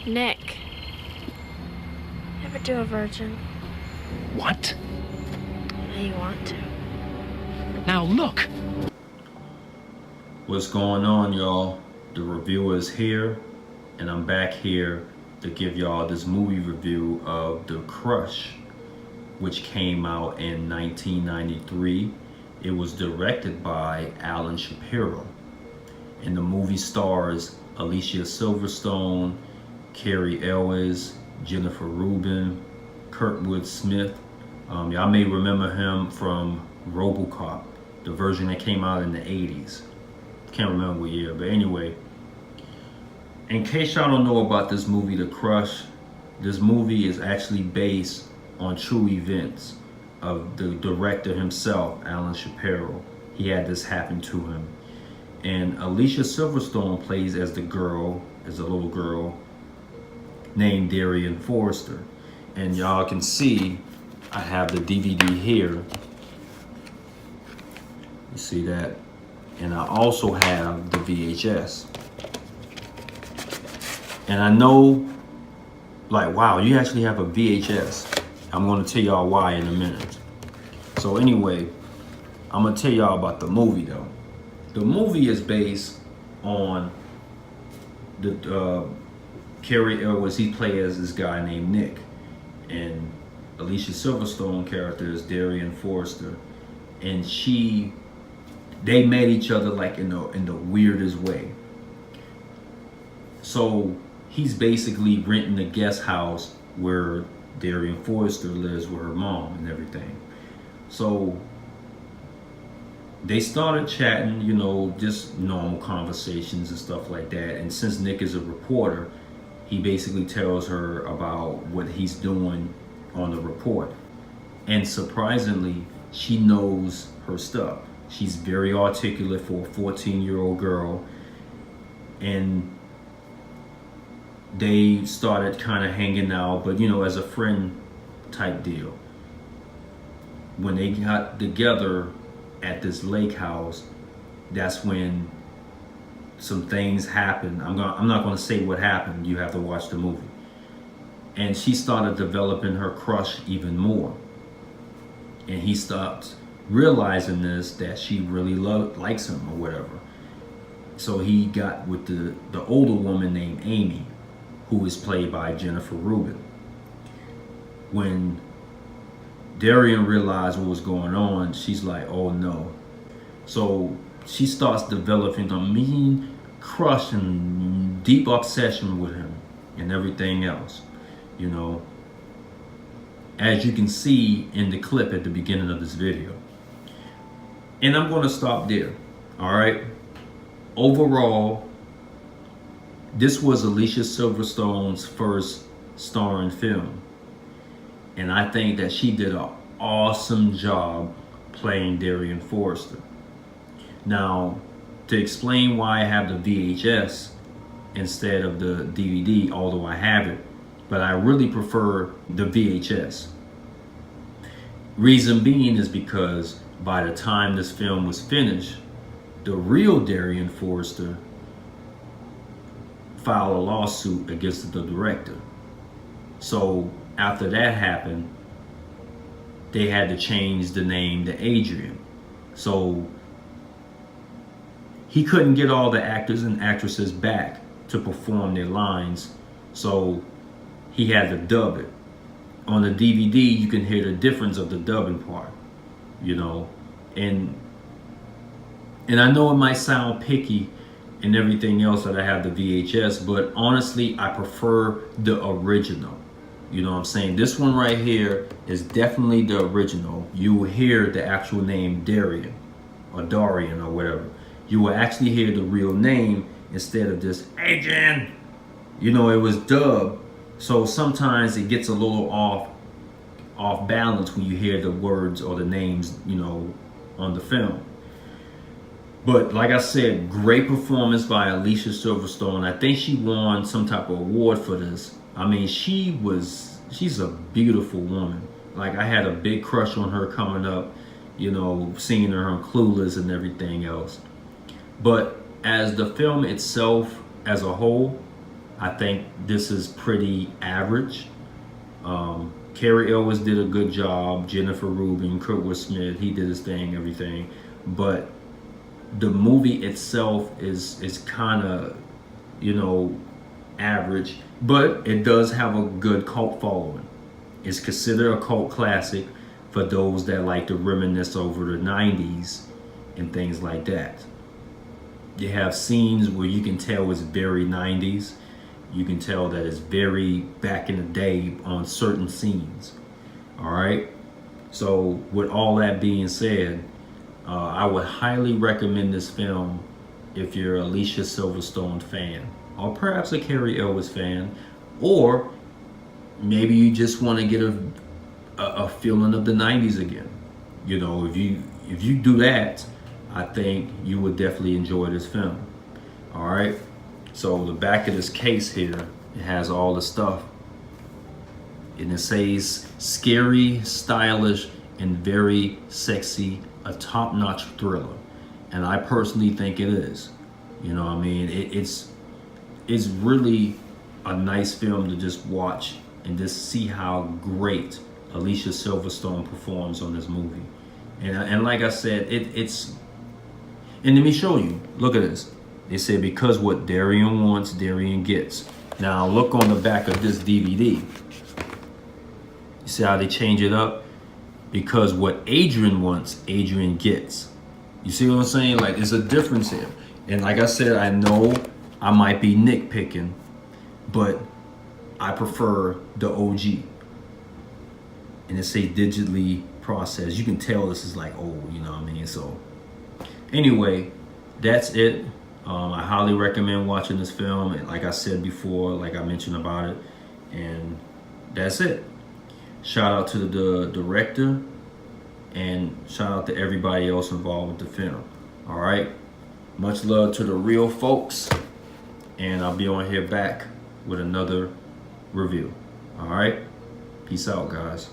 Nick. Ever do a virgin? What? Now you want to. Now look. What's going on, y'all? The reviewer is here, and I'm back here to give y'all this movie review of The Crush, which came out in 1993. It was directed by Alan Shapiro, and the movie stars Alicia Silverstone, Cary, Elwes, Jennifer Rubin, Kurtwood Smith. Y'all may remember him from RoboCop, the version that came out in the 80s. Can't remember what year, but anyway. In case y'all don't know about this movie, The Crush, this movie is actually based on true events of the director himself, Alan Shapiro. He had this happen to him. And Alicia Silverstone plays as the girl, as a little girl, named Darian Forrester. And y'all can see, I have the DVD here. You see that? And I also have the VHS. And I know, like, wow, you actually have a VHS. I'm gonna tell y'all why in a minute. So anyway, I'm gonna tell y'all about the movie though. The movie is based on the Cary Elwes. He played as this guy named Nick, and Alicia Silverstone character is Darian Forrester, and they met each other like in the weirdest way. So he's basically renting a guest house where Darian Forrester lives with her mom and everything. So they started chatting, you know, just normal conversations and stuff like that. And since Nick is a reporter, he basically tells her about what he's doing on the report. And surprisingly, she knows her stuff. She's very articulate for a 14-year-old girl. And they started kind of hanging out, but you know, as a friend type deal. When they got together at this lake house, that's when some things happened. I'm not going to say what happened. You have to watch the movie. And she started developing her crush even more. And he stopped realizing this, that she really likes him or whatever. So he got with the older woman named Amy, who is played by Jennifer Rubin. When Darian realized what was going on, she's like, oh no. So she starts developing a mean crush and deep obsession with him and everything else, you know, as you can see in the clip at the beginning of this video. And I'm going to stop there. All right. Overall, this was Alicia Silverstone's first starring film. And I think that she did an awesome job playing Darian Forrester. Now, to explain why I have the VHS instead of the DVD, although I have it, but I really prefer the VHS. Reason being is because by the time this film was finished, the real Darian Forrester filed a lawsuit against the director. So after that happened, they had to change the name to Adrian. So he couldn't get all the actors and actresses back to perform their lines, so he had to dub it. On the DVD, you can hear the difference of the dubbing part, you know, and I know it might sound picky and everything else that I have the VHS, but honestly, I prefer the original. You know what I'm saying? This one right here is definitely the original. You will hear the actual name Darian or Darian or whatever. You will actually hear the real name instead of just Adrian. You know, it was dubbed. So sometimes it gets a little off balance when you hear the words or the names, you know, on the film. But like I said, great performance by Alicia Silverstone. I think she won some type of award for this. I mean, she's a beautiful woman. Like, I had a big crush on her coming up, you know, seeing her on Clueless and everything else. But as the film itself as a whole, I think this is pretty average. Cary Elwes did a good job. Jennifer Rubin, Kurtwood Smith, he did his thing, everything. But the movie itself is kind of, you know, average. But it does have a good cult following. It's considered a cult classic for those that like to reminisce over the 90s and things like that. You have scenes where you can tell it's very 90s. You can tell that it's very back in the day on certain scenes. All right. So with all that being said, I would highly recommend this film if you're a Alicia Silverstone fan, or perhaps a Cary Elwes fan, or maybe you just want to get a feeling of the 90s again. You know, if you do that, I think you would definitely enjoy this film. All right. So the back of this case here, it has all the stuff. And it says scary, stylish, and very sexy, a top-notch thriller. And I personally think it is. You know what I mean? It's really a nice film to just watch and just see how great Alicia Silverstone performs on this movie. And like I said, it's... And let me show you. Look at this. They say, because what Darian wants, Darian gets. Now look on the back of this DVD. You see how they change it up? Because what Adrian wants, Adrian gets. You see what I'm saying? Like, there's a difference here. And like I said, I know I might be nitpicking, but I prefer the OG. And it say digitally processed. You can tell this is like old, you know what I mean? So anyway, that's it. I highly recommend watching this film. And like I said before, like I mentioned about it, and that's it. Shout out to the director, and shout out to everybody else involved with the film. All right. Much love to the real folks, and I'll be on here back with another review. All right. Peace out, guys.